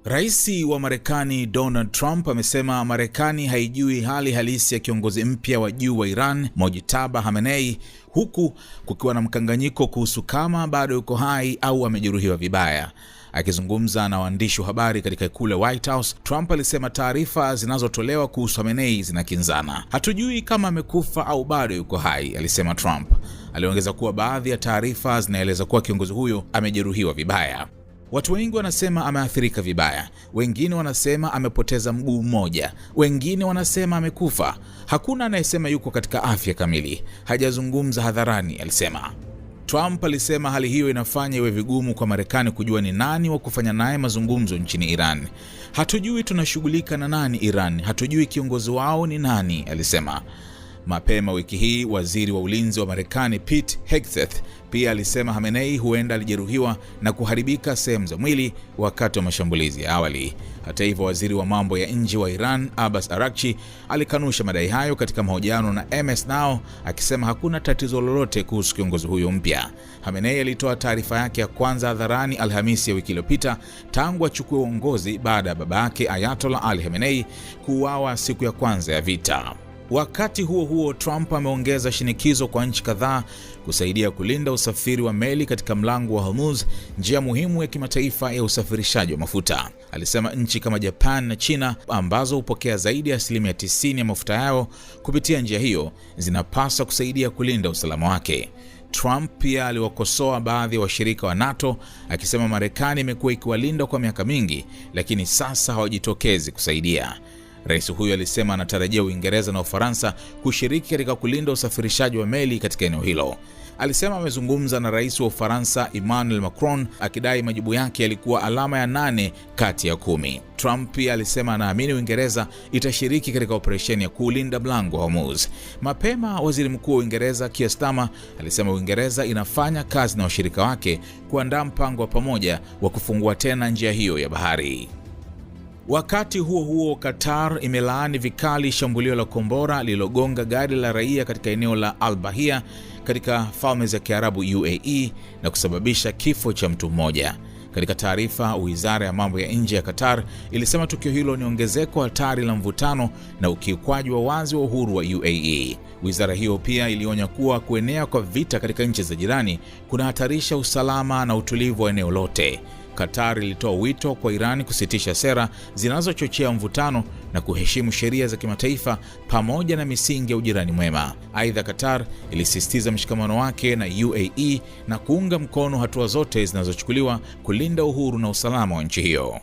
Rais wa Marekani Donald Trump amesema Marekani haijui hali halisi ya kiongozi mpya wa juu wa Iran, Mojtaba Khamenei, huku kukiwa na mkanganyiko kuhusu kama bado yuko hai au amejeruhiwa vibaya. Akizungumza na waandishi wa habari katika ikulu ya White House, Trump alisema taarifa zinazotolewa kuhusu Khamenei zinakinzana. Hatujui kama amekufa au bado yuko hai, alisema Trump. Aliongeza kuwa baadhi ya taarifa zinaeleza kuwa kiongozi huyo amejeruhiwa vibaya. Watu wengi wanasema ameathirika vibaya, wengine wanasema amepoteza mguu mmoja, wengine wanasema amekufa. Hakuna anayesema yuko katika afya kamili. Hajazungumza hadharani, alisema. Trump alisema hali hiyo inafanya iwe vigumu kwa Marekani kujua ni nani wa kufanya naye mazungumzo nchini Iran. Hatujui tunashughulika na nani Iran, hatujui kiongozi wao ni nani, alisema. Mapema wiki hii, waziri wa ulinzi wa Marekani Pete Hegseth pia alisema Khamenei huenda alijeruhiwa na kuharibika sehemu za mwili wakati wa mashambulizi ya awali. Hata hivyo, waziri wa mambo ya nje wa Iran Abbas Araghchi alikanusha madai hayo katika mahojiano na MS Now, akisema hakuna tatizo lolote kuhusu kiongozi huyo mpya. Khamenei alitoa taarifa yake ya kwanza hadharani Alhamisi ya wiki iliyopita tangu achukue uongozi baada ya baba yake Ayatollah Ali Khamenei kuuawa siku ya kwanza ya vita. Wakati huo huo, Trump ameongeza shinikizo kwa nchi kadhaa kusaidia kulinda usafiri wa meli katika mlango wa Hormuz, njia muhimu ya kimataifa ya usafirishaji wa mafuta. Alisema nchi kama Japan na China, ambazo hupokea zaidi ya 90% ya mafuta yao kupitia njia hiyo, zinapaswa kusaidia kulinda usalama wake. Trump pia aliwakosoa baadhi ya washirika wa NATO, akisema Marekani imekuwa ikiwalinda kwa miaka mingi, lakini sasa hawajitokezi kusaidia. Rais huyo alisema anatarajia Uingereza na Ufaransa kushiriki katika kulinda usafirishaji wa meli katika eneo hilo. Alisema amezungumza na rais wa Ufaransa Emmanuel Macron, akidai majibu yake yalikuwa alama ya 8 kati ya 10. Trump pia alisema anaamini Uingereza itashiriki katika operesheni ya kulinda mlango wa Hormuz. Mapema, waziri mkuu wa Uingereza Keir Starmer alisema Uingereza inafanya kazi na washirika wake kuandaa mpango wa pamoja wa kufungua tena njia hiyo ya bahari. Wakati huo huo, Qatar imelaani vikali shambulio la kombora lililogonga gari la raia katika eneo la Al Bahia katika Falme za Kiarabu UAE na kusababisha kifo cha mtu mmoja. Katika taarifa, Wizara ya Mambo ya Nje ya Qatar ilisema tukio hilo ni ongezeko hatari la mvutano na ukiukwaji wa wazi wa uhuru wa UAE. Wizara hiyo pia ilionya kuwa kuenea kwa vita katika nchi za jirani kunahatarisha usalama na utulivu wa eneo lote. Qatar ilitoa wito kwa Iran kusitisha sera zinazochochea mvutano na kuheshimu sheria za kimataifa pamoja na misingi ya ujirani mwema. Aidha, Qatar ilisisitiza mshikamano wake na UAE na kuunga mkono hatua zote zinazochukuliwa kulinda uhuru na usalama wa nchi hiyo.